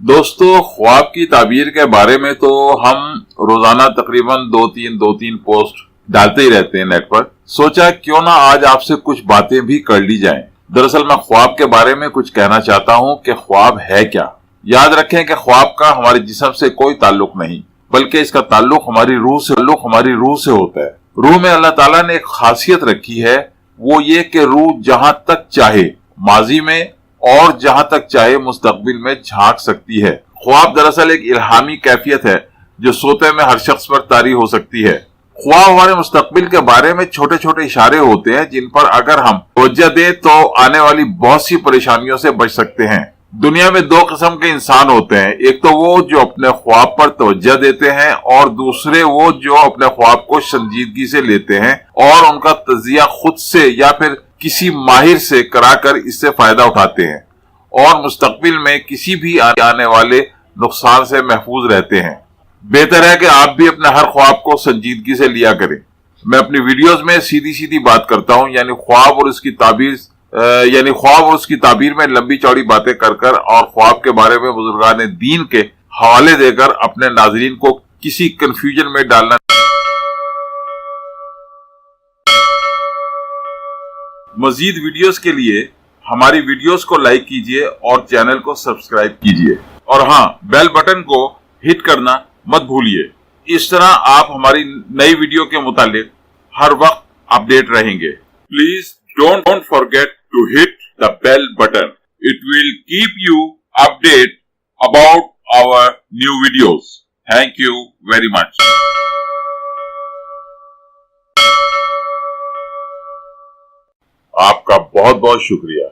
دوستو، خواب کی تعبیر کے بارے میں تو ہم روزانہ تقریباً دو تین پوسٹ ڈالتے ہی رہتے ہیں نیٹ پر. سوچا کیوں نہ آج آپ سے کچھ باتیں بھی کر لی جائیں. دراصل میں خواب کے بارے میں کچھ کہنا چاہتا ہوں کہ خواب ہے کیا. یاد رکھیں کہ خواب کا ہمارے جسم سے کوئی تعلق نہیں، بلکہ اس کا تعلق ہماری روح سے ہوتا ہے. روح میں اللہ تعالیٰ نے ایک خاصیت رکھی ہے، وہ یہ کہ روح جہاں تک چاہے ماضی میں اور جہاں تک چاہے مستقبل میں جھانک سکتی ہے. خواب دراصل ایک الہامی کیفیت ہے جو سوتے میں ہر شخص پر طاری ہو سکتی ہے. خواب ہمارے مستقبل کے بارے میں چھوٹے چھوٹے اشارے ہوتے ہیں جن پر اگر ہم توجہ دیں تو آنے والی بہت سی پریشانیوں سے بچ سکتے ہیں. دنیا میں دو قسم کے انسان ہوتے ہیں، ایک تو وہ جو اپنے خواب پر توجہ دیتے ہیں اور دوسرے وہ جو اپنے خواب کو سنجیدگی سے لیتے ہیں اور ان کا تجزیہ خود سے یا پھر کسی ماہر سے کرا کر اس سے فائدہ اٹھاتے ہیں اور مستقبل میں کسی بھی آنے والے نقصان سے محفوظ رہتے ہیں. بہتر ہے کہ آپ بھی اپنے ہر خواب کو سنجیدگی سے لیا کریں. میں اپنی ویڈیوز میں سیدھی بات کرتا ہوں، یعنی خواب اور اس کی تعبیر میں لمبی چوڑی باتیں کر اور خواب کے بارے میں بزرگان دین کے حوالے دے کر اپنے ناظرین کو کسی کنفیوژن میں ڈالنا. مزید ویڈیوز کے لیے ہماری ویڈیوز کو لائک کیجئے اور چینل کو سبسکرائب کیجئے، اور ہاں، بیل بٹن کو ہٹ کرنا مت بھولیے. اس طرح آپ ہماری نئی ویڈیو کے متعلق ہر وقت اپڈیٹ رہیں گے. Please don't forget to hit the bell button. It will keep you updated about our new videos. Thank you very much. آپ کا بہت بہت شکریہ.